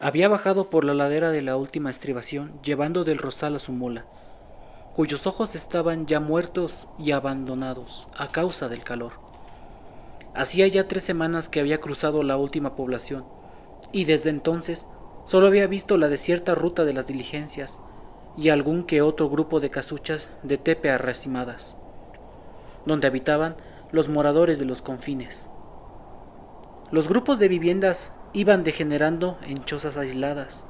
Había bajado por la ladera de la última estribación, llevando del rosal a su mula, cuyos ojos estaban ya muertos y abandonados a causa del calor. Hacía ya 3 semanas que había cruzado la última población, y desde entonces solo había visto la desierta ruta de las diligencias y algún que otro grupo de casuchas de tepe arracimadas, donde habitaban los moradores de los confines. Los grupos de viviendas iban degenerando en chozas aisladas,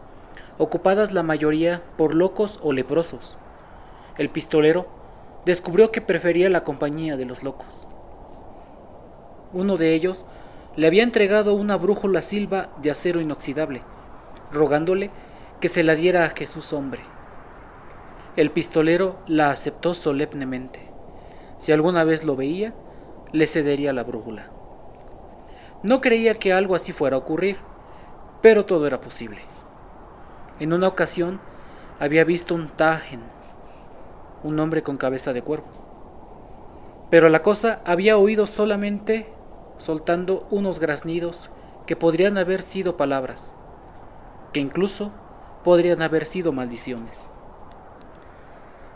ocupadas la mayoría por locos o leprosos. El pistolero descubrió que prefería la compañía de los locos. Uno de ellos le había entregado una brújula silva de acero inoxidable, rogándole que se la diera a Jesús hombre. El pistolero la aceptó solemnemente. Si alguna vez lo veía, le cedería la brújula. No creía que algo así fuera a ocurrir, pero todo era posible. En una ocasión había visto un tajen, un hombre con cabeza de cuervo, pero la cosa había oído solamente soltando unos graznidos que podrían haber sido palabras, que incluso podrían haber sido maldiciones.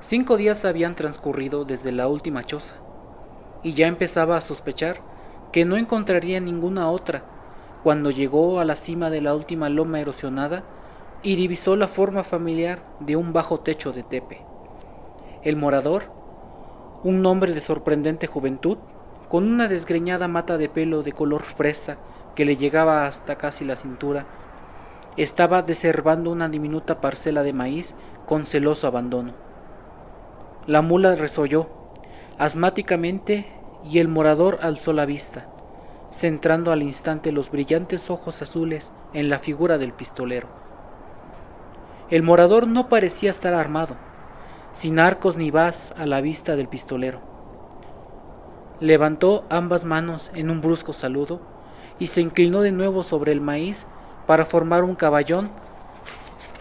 5 días habían transcurrido desde la última choza, y ya empezaba a sospechar que no encontraría ninguna otra cuando llegó a la cima de la última loma erosionada y divisó la forma familiar de un bajo techo de tepe. El morador, un hombre de sorprendente juventud, con una desgreñada mata de pelo de color fresa que le llegaba hasta casi la cintura, estaba desherbando una diminuta parcela de maíz con celoso abandono. La mula resolló asmáticamente y el morador alzó la vista, centrando al instante los brillantes ojos azules en la figura del pistolero. El morador no parecía estar armado, sin arcos ni bas a la vista del pistolero. Levantó ambas manos en un brusco saludo y se inclinó de nuevo sobre el maíz para formar un caballón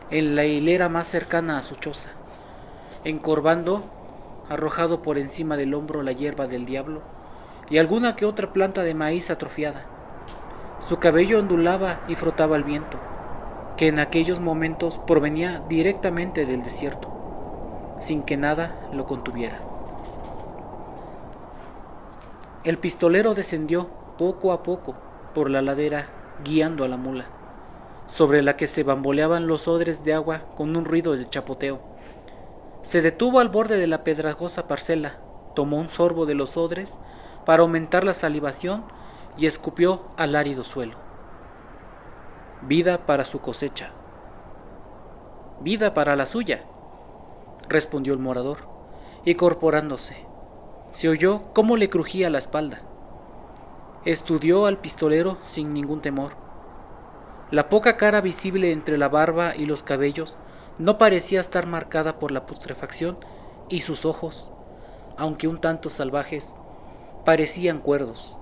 en la hilera más cercana a su choza, encorvando, arrojado por encima del hombro la hierba del diablo y alguna que otra planta de maíz atrofiada. Su cabello ondulaba y frotaba el viento, que en aquellos momentos provenía directamente del desierto, sin que nada lo contuviera. El pistolero descendió poco a poco por la ladera, guiando a la mula, sobre la que se bamboleaban los odres de agua con un ruido de chapoteo. Se detuvo al borde de la pedregosa parcela, tomó un sorbo de los odres para aumentar la salivación y escupió al árido suelo. Vida para su cosecha. Vida para la suya, respondió el morador, incorporándose. Se oyó cómo le crujía la espalda. Estudió al pistolero sin ningún temor. La poca cara visible entre la barba y los cabellos no parecía estar marcada por la putrefacción y sus ojos, aunque un tanto salvajes, parecían cuerdos.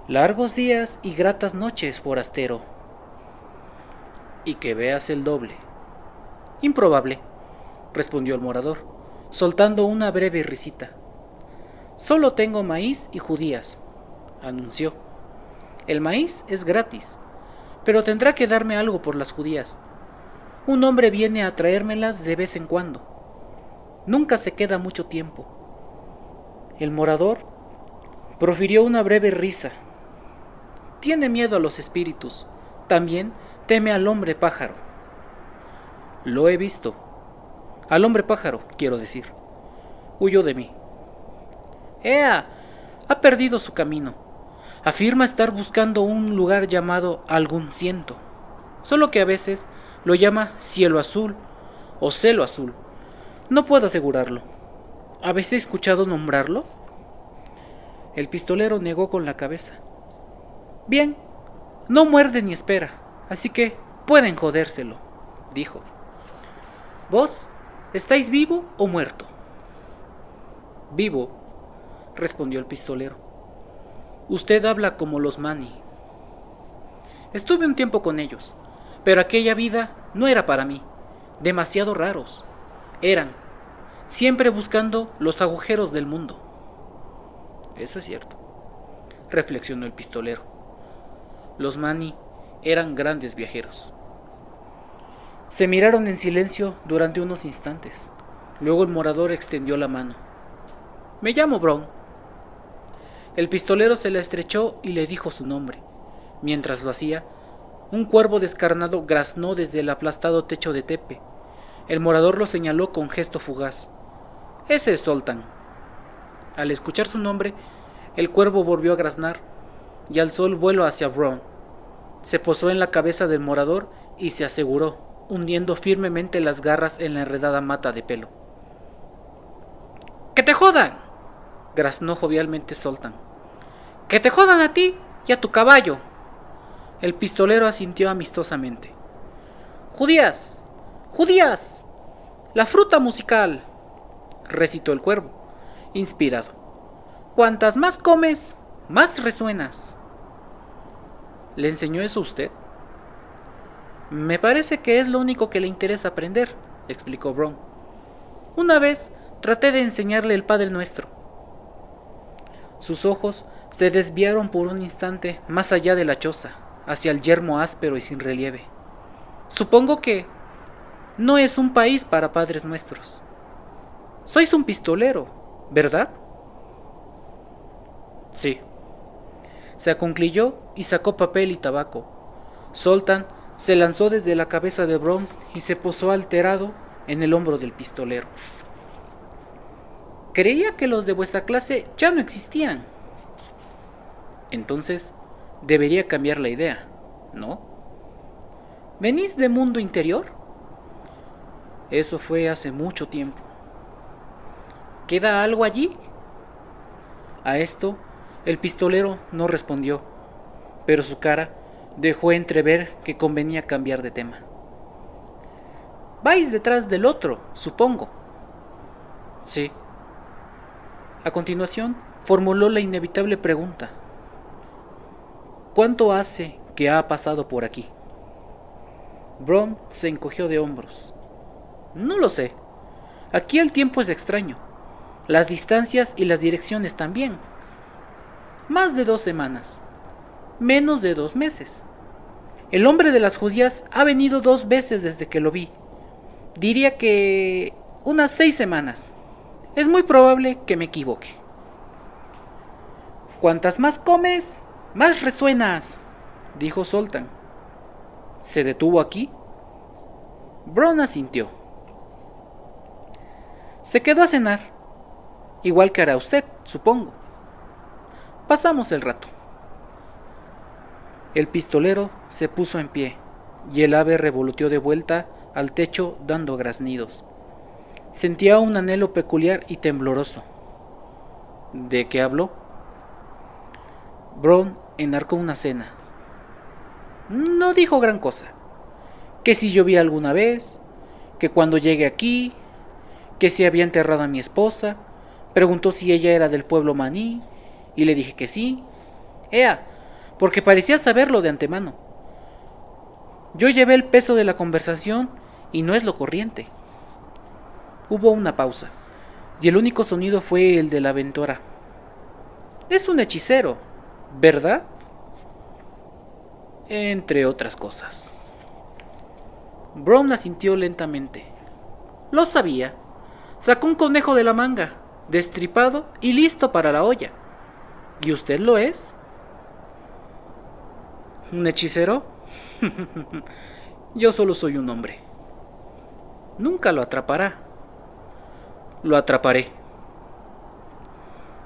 Largos días y gratas noches, forastero. Y que veas el doble. Improbable, respondió el morador, soltando una breve risita. Solo tengo maíz y judías, anunció. El maíz es gratis, pero tendrá que darme algo por las judías. Un hombre viene a traérmelas de vez en cuando. Nunca se queda mucho tiempo. El morador profirió una breve risa. Tiene miedo a los espíritus. También teme al hombre pájaro. Lo he visto. Al hombre pájaro, quiero decir. Huyó de mí. ¡Ea! Ha perdido su camino. Afirma estar buscando un lugar llamado algún ciento. Solo que a veces lo llama cielo azul o celo azul. No puedo asegurarlo. ¿Habéis escuchado nombrarlo? El pistolero negó con la cabeza. Bien, no muerde ni espera, así que pueden jodérselo, dijo. ¿Vos estáis vivo o muerto? Vivo, respondió el pistolero. Usted habla como los Mani. Estuve un tiempo con ellos, pero aquella vida no era para mí. Demasiado raros. Eran, siempre buscando los agujeros del mundo. Eso es cierto, reflexionó el pistolero. Los Mani eran grandes viajeros. Se miraron en silencio durante unos instantes. Luego el morador extendió la mano. Me llamo Brown. El pistolero se la estrechó y le dijo su nombre. Mientras lo hacía, un cuervo descarnado graznó desde el aplastado techo de Tepe. El morador lo señaló con gesto fugaz. Ese es Zoltan. Al escuchar su nombre, el cuervo volvió a graznar y alzó el vuelo hacia Brown. Se posó en la cabeza del morador y se aseguró, hundiendo firmemente las garras en la enredada mata de pelo. ¡Que te jodan!, graznó jovialmente Zoltan. ¡Que te jodan a ti y a tu caballo! El pistolero asintió amistosamente. ¡Judías! ¡Judías! ¡La fruta musical!, recitó el cuervo, inspirado. Cuantas más comes, más resuenas. ¿Le enseñó eso a usted? Me parece que es lo único que le interesa aprender, explicó Brown. Una vez traté de enseñarle el Padre Nuestro. Sus ojos se desviaron por un instante más allá de la choza, hacia el yermo áspero y sin relieve. Supongo que no es un país para padres nuestros. Sois un pistolero, ¿verdad? Sí. Se acuclilló y sacó papel y tabaco. Zoltan se lanzó desde la cabeza de Brown y se posó alterado en el hombro del pistolero. Creía que los de vuestra clase ya no existían. Entonces, debería cambiar la idea, ¿no? ¿Venís de mundo interior? Eso fue hace mucho tiempo. ¿Queda algo allí? A esto, el pistolero no respondió, pero su cara dejó entrever que convenía cambiar de tema. Vais detrás del otro, supongo. Sí. A continuación, formuló la inevitable pregunta. ¿Cuánto hace que ha pasado por aquí? Brown se encogió de hombros. No lo sé. Aquí el tiempo es extraño. Las distancias y las direcciones también. Más de 2 semanas. Menos de 2 meses. El hombre de las judías ha venido 2 veces desde que lo vi. Diría que unas 6 semanas. Es muy probable que me equivoque. Cuantas más comes, más resuenas, dijo Zoltan. ¿Se detuvo aquí? Brown asintió. Se quedó a cenar, igual que hará usted, supongo. Pasamos el rato. El pistolero se puso en pie y el ave revoloteó de vuelta al techo dando graznidos. Sentía un anhelo peculiar y tembloroso. ¿De qué habló? Brown enarcó una cena. No dijo gran cosa. Que si llovía alguna vez, que cuando llegue aquí, que si había enterrado a mi esposa, preguntó si ella era del pueblo maní, y le dije que sí. Ea, porque parecía saberlo de antemano. Yo llevé el peso de la conversación y no es lo corriente. Hubo una pausa, y el único sonido fue el de la ventora. Es un hechicero, ¿verdad? Entre otras cosas. Brown asintió lentamente. Lo sabía. Sacó un conejo de la manga, destripado y listo para la olla. ¿Y usted lo es? ¿Un hechicero? Yo solo soy un hombre. Nunca lo atrapará. Lo atraparé.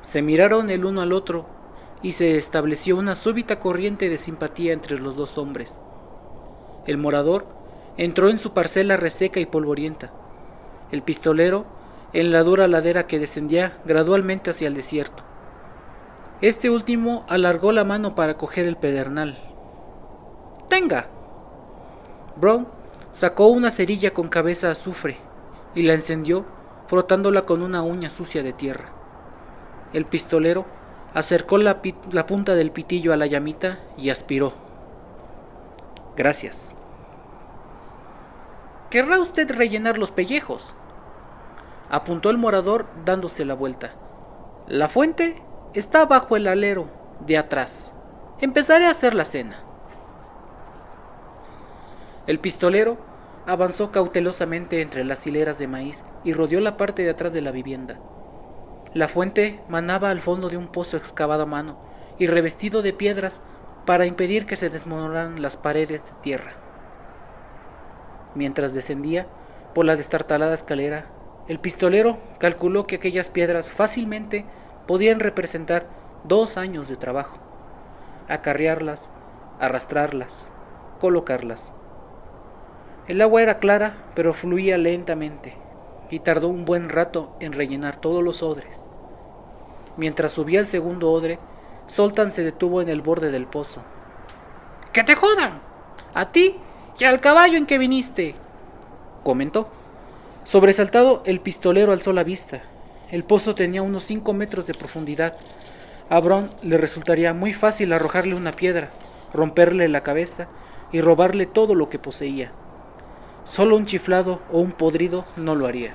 Se miraron el uno al otro y se estableció una súbita corriente de simpatía entre los dos hombres. El morador entró en su parcela reseca y polvorienta. El pistolero en la dura ladera que descendía gradualmente hacia el desierto. Este último alargó la mano para coger el pedernal. ¡Tenga! Brown sacó una cerilla con cabeza de azufre y la encendió frotándola con una uña sucia de tierra. El pistolero acercó la punta del pitillo a la llamita y aspiró. Gracias. ¿Querrá usted rellenar los pellejos? Apuntó el morador dándose la vuelta. La fuente está bajo el alero de atrás. Empezaré a hacer la cena. El pistolero avanzó cautelosamente entre las hileras de maíz y rodeó la parte de atrás de la vivienda. La fuente manaba al fondo de un pozo excavado a mano y revestido de piedras para impedir que se desmoronaran las paredes de tierra. Mientras descendía por la destartalada escalera, el pistolero calculó que aquellas piedras fácilmente podían representar 2 años de trabajo. Acarrearlas, arrastrarlas, colocarlas. El agua era clara, pero fluía lentamente, y tardó un buen rato en rellenar todos los odres. Mientras subía el segundo odre, Zoltan se detuvo en el borde del pozo. ¡Que te jodan! ¡A ti y al caballo en que viniste!, comentó. Sobresaltado, el pistolero alzó la vista. El pozo tenía unos 5 metros de profundidad. A Bron le resultaría muy fácil arrojarle una piedra, romperle la cabeza y robarle todo lo que poseía. Solo un chiflado o un podrido no lo haría.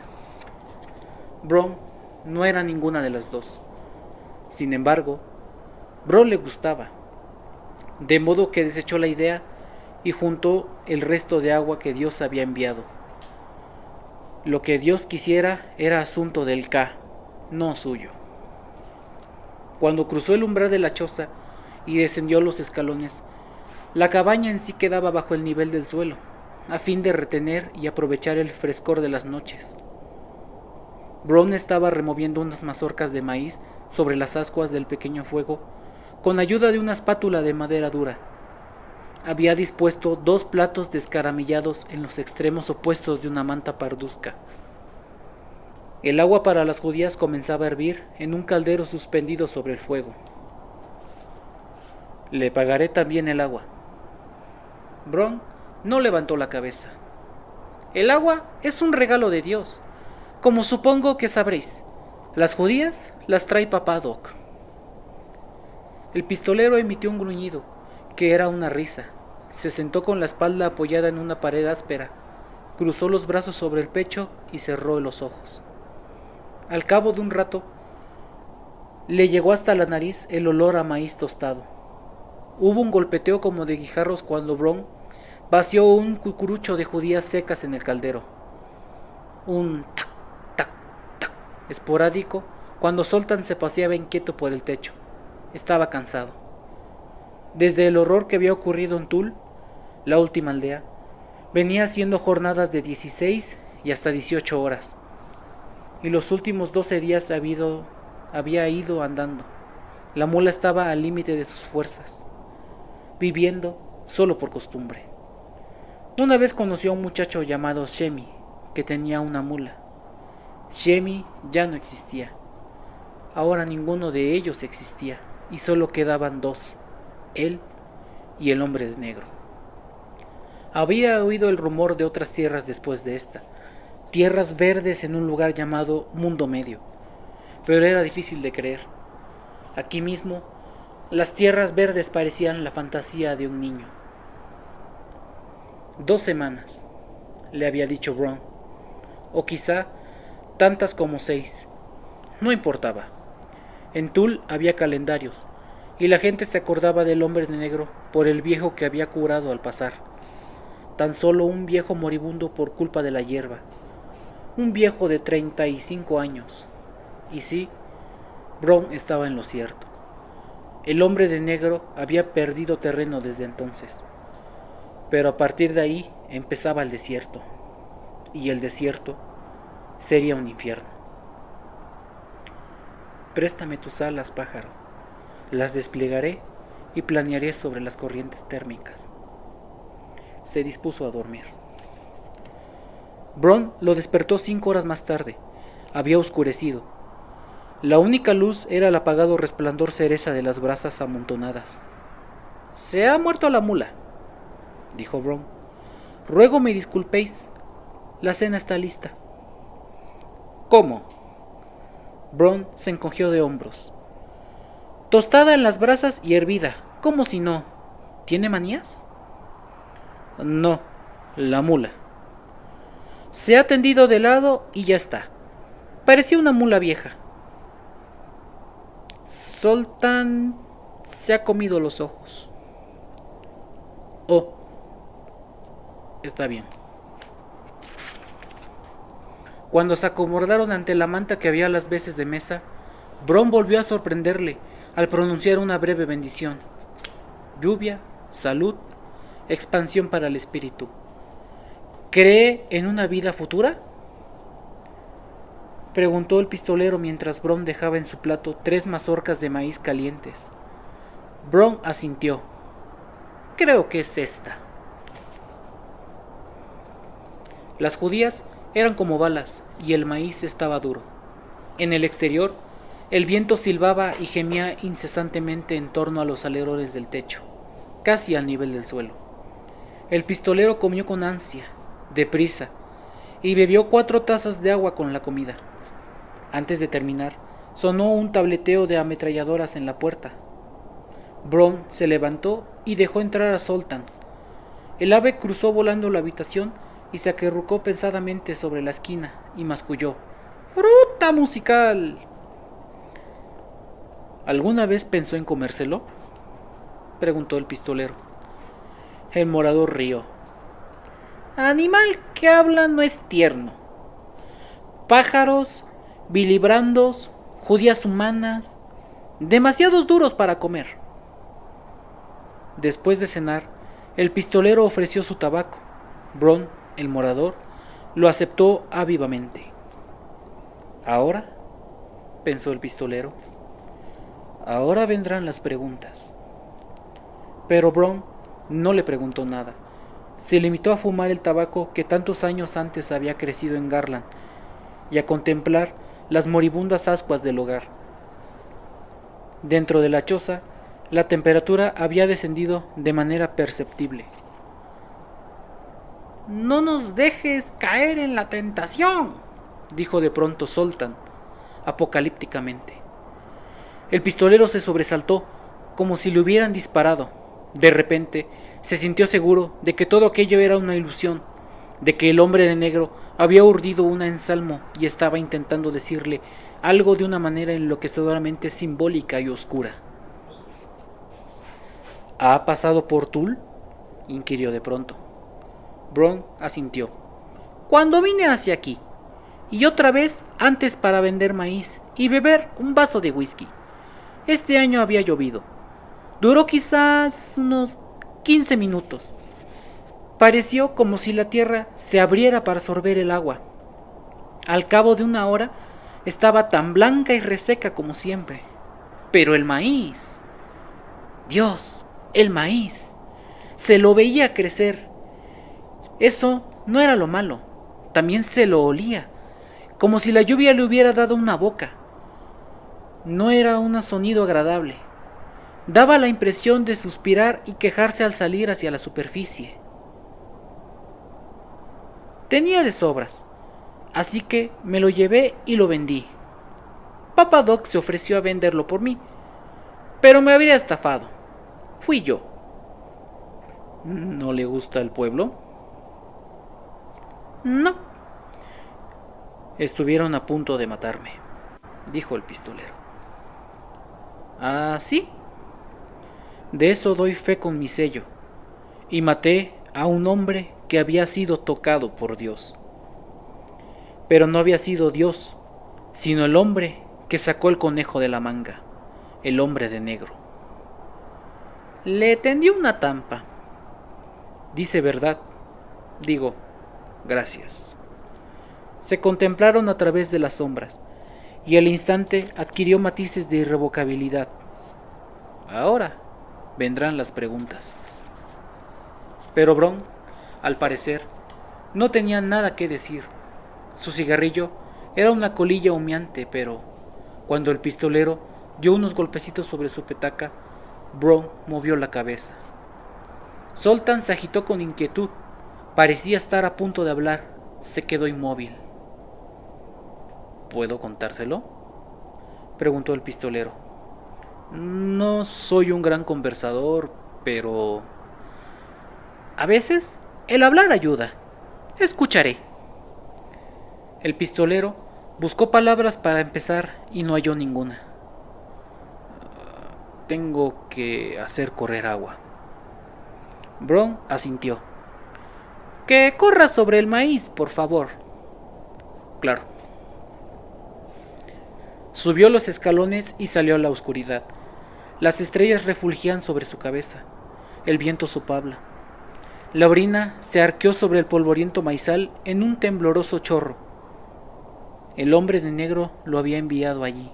Bron no era ninguna de las dos. Sin embargo, Bron le gustaba, de modo que desechó la idea y juntó el resto de agua que Dios había enviado. Lo que Dios quisiera era asunto del Ka, no suyo. Cuando cruzó el umbral de la choza y descendió los escalones, la cabaña en sí quedaba bajo el nivel del suelo, a fin de retener y aprovechar el frescor de las noches. Bron estaba removiendo unas mazorcas de maíz sobre las ascuas del pequeño fuego con ayuda de una espátula de madera dura. Había dispuesto 2 platos descaramillados en los extremos opuestos de una manta parduzca. El agua para las judías comenzaba a hervir en un caldero suspendido sobre el fuego. Le pagaré también el agua. Bron no levantó la cabeza. El agua es un regalo de Dios, como supongo que sabréis. Las judías las trae papá Doc. El pistolero emitió un gruñido, que era una risa. Se sentó con la espalda apoyada en una pared áspera, cruzó los brazos sobre el pecho y cerró los ojos. Al cabo de un rato, le llegó hasta la nariz el olor a maíz tostado. Hubo un golpeteo como de guijarros cuando Bron vació un cucurucho de judías secas en el caldero. Un tac, tac, tac, esporádico, cuando Zoltan se paseaba inquieto por el techo. Estaba cansado. Desde el horror que había ocurrido en Tul, la última aldea, venía haciendo jornadas de 16 y hasta 18 horas. Y los últimos 12 días había ido andando. La mula estaba al límite de sus fuerzas, viviendo solo por costumbre. Una vez conoció a un muchacho llamado Shemi, que tenía una mula. Shemi ya no existía. Ahora ninguno de ellos existía, y solo quedaban 2, él y el hombre de negro. Había oído el rumor de otras tierras después de esta, tierras verdes en un lugar llamado Mundo Medio, pero era difícil de creer. Aquí mismo, las tierras verdes parecían la fantasía de un niño. 2 semanas, le había dicho Bron, o quizá tantas como 6, no importaba. En Tul había calendarios, y la gente se acordaba del hombre de negro por el viejo que había curado al pasar. Tan solo un viejo moribundo por culpa de la hierba. Un viejo de 35 años. Y sí, Bron estaba en lo cierto. El hombre de negro había perdido terreno desde entonces. Pero a partir de ahí empezaba el desierto. Y el desierto sería un infierno. Préstame tus alas, pájaro. Las desplegaré y planearé sobre las corrientes térmicas. Se dispuso a dormir. Bron lo despertó 5 horas más tarde. Había oscurecido. La única luz era el apagado resplandor cereza de las brasas amontonadas. «Se ha muerto la mula», dijo Bron. «Ruego me disculpéis. La cena está lista». «¿Cómo?». Bron se encogió de hombros. «Tostada en las brasas y hervida. ¿Cómo si no? ¿Tiene manías?». «No, la mula». «Se ha tendido de lado y ya está. Parecía una mula vieja». Zoltan se ha comido los ojos. «Oh». Está bien. Cuando se acomodaron ante la manta que había a las veces de mesa, Bron volvió a sorprenderle al pronunciar una breve bendición. Lluvia, salud, expansión para el espíritu. ¿Cree en una vida futura?, preguntó el pistolero mientras Bron dejaba en su plato 3 mazorcas de maíz calientes. Bron asintió. Creo que es esta. Las judías eran como balas y el maíz estaba duro. En el exterior, el viento silbaba y gemía incesantemente en torno a los alerones del techo, casi al nivel del suelo. El pistolero comió con ansia, deprisa, y bebió 4 tazas de agua con la comida. Antes de terminar, sonó un tableteo de ametralladoras en la puerta. Bron se levantó y dejó entrar a Zoltan. El ave cruzó volando la habitación y se acurrucó pesadamente sobre la esquina y masculló. ¡Fruta musical! ¿Alguna vez pensó en comérselo?, preguntó el pistolero. El morador rió. Animal que habla no es tierno. Pájaros, vilibrandos, judías humanas, demasiados duros para comer. Después de cenar, el pistolero ofreció su tabaco. Bron, el morador, lo aceptó vivamente. Ahora, pensó el pistolero, ahora vendrán las preguntas. Pero Bron no le preguntó nada. Se limitó a fumar el tabaco que tantos años antes había crecido en Garland y a contemplar las moribundas ascuas del hogar. Dentro de la choza, la temperatura había descendido de manera perceptible. No nos dejes caer en la tentación, dijo de pronto Zoltan, apocalípticamente. El pistolero se sobresaltó, como si le hubieran disparado. De repente, se sintió seguro de que todo aquello era una ilusión, de que el hombre de negro había urdido una ensalmo y estaba intentando decirle algo de una manera enloquecedoramente simbólica y oscura. ¿Ha pasado por Tul?, inquirió de pronto. Bron asintió. Cuando vine hacia aquí, y otra vez antes para vender maíz y beber un vaso de whisky. Este año había llovido. Duró quizás unos 15 minutos. Pareció como si la tierra se abriera para sorber el agua. Al cabo de una hora estaba tan blanca y reseca como siempre. Pero el maíz... Dios, el maíz. Se lo veía crecer. Eso no era lo malo. También se lo olía, como si la lluvia le hubiera dado una boca. No era un sonido agradable. Daba la impresión de suspirar y quejarse al salir hacia la superficie. Tenía de sobras, así que me lo llevé y lo vendí. Papa Doc se ofreció a venderlo por mí, pero me habría estafado. Fui yo. ¿No le gusta el pueblo? No. Estuvieron a punto de matarme, dijo el pistolero. ¿Ah, sí? De eso doy fe con mi sello. Y maté a un hombre que había sido tocado por Dios. Pero no había sido Dios, sino el hombre que sacó el conejo de la manga, el hombre de negro. Le tendió una trampa. Dice verdad. Digo, gracias. Se contemplaron a través de las sombras, y al instante adquirió matices de irrevocabilidad. Ahora vendrán las preguntas. Pero Bron, al parecer, no tenía nada que decir. Su cigarrillo era una colilla humeante, pero cuando el pistolero dio unos golpecitos sobre su petaca, Bron movió la cabeza. Zoltan se agitó con inquietud. Parecía estar a punto de hablar. Se quedó inmóvil. ¿Puedo contárselo?, preguntó el pistolero. No soy un gran conversador, pero... a veces el hablar ayuda. Escucharé. El pistolero buscó palabras para empezar y no halló ninguna. Tengo que hacer correr agua. Bron asintió. Que corra sobre el maíz, por favor. Claro. Subió los escalones y salió a la oscuridad. Las estrellas refulgían sobre su cabeza. El viento soplaba. La orina se arqueó sobre el polvoriento maizal en un tembloroso chorro. El hombre de negro lo había enviado allí.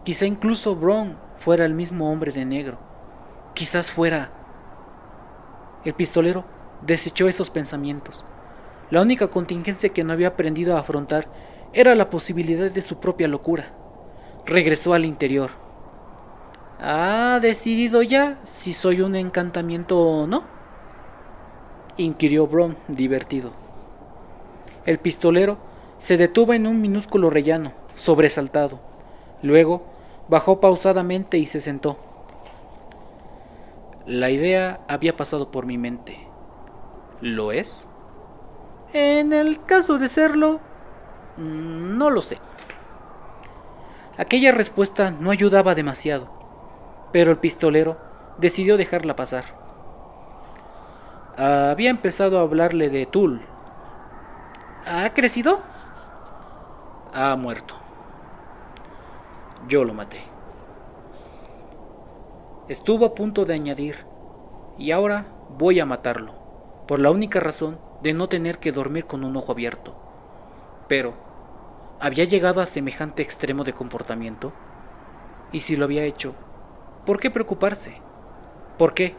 Quizá incluso Bron fuera el mismo hombre de negro. Quizás fuera... El pistolero desechó esos pensamientos. La única contingencia que no había aprendido a afrontar era la posibilidad de su propia locura. Regresó al interior. ¿Ha decidido ya si soy un encantamiento o no?, inquirió Bron, divertido. El pistolero se detuvo en un minúsculo rellano, sobresaltado. Luego bajó pausadamente y se sentó. La idea había pasado por mi mente. ¿Lo es? En el caso de serlo, no lo sé. Aquella respuesta no ayudaba demasiado, pero el pistolero decidió dejarla pasar. Había empezado a hablarle de Tul. ¿Ha crecido? Ha muerto. Yo lo maté. Estuvo a punto de añadir, y ahora voy a matarlo, por la única razón de no tener que dormir con un ojo abierto. Pero, ¿había llegado a semejante extremo de comportamiento? Y si lo había hecho, ¿por qué preocuparse? ¿Por qué?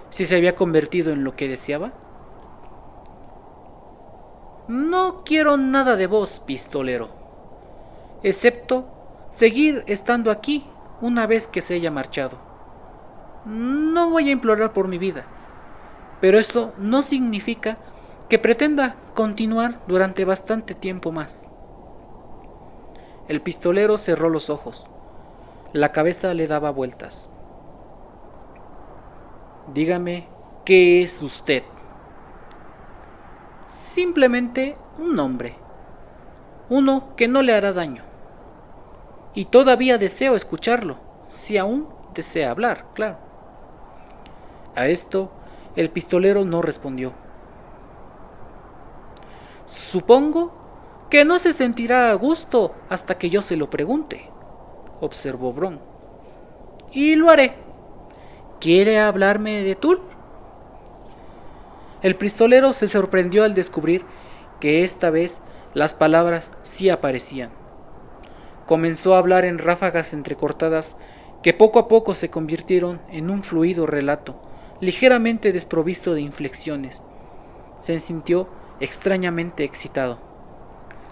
¿Si se había convertido en lo que deseaba? No quiero nada de vos, pistolero, excepto seguir estando aquí una vez que se haya marchado. No voy a implorar por mi vida, pero eso no significa que pretenda continuar durante bastante tiempo más. El pistolero cerró los ojos. La cabeza le daba vueltas. Dígame, ¿qué es usted? Simplemente un hombre. Uno que no le hará daño. Y todavía deseo escucharlo, si aún desea hablar, claro. A esto, el pistolero no respondió. Supongo que no se sentirá a gusto hasta que yo se lo pregunte, observó Bron. Y lo haré. ¿Quiere hablarme de Tul? El pistolero se sorprendió al descubrir que esta vez las palabras sí aparecían. Comenzó a hablar en ráfagas entrecortadas que poco a poco se convirtieron en un fluido relato, ligeramente desprovisto de inflexiones. Se sintió extrañamente excitado.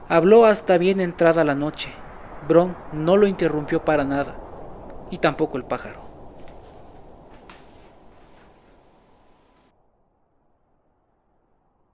Habló hasta bien entrada la noche. Bron no lo interrumpió para nada, y tampoco el pájaro.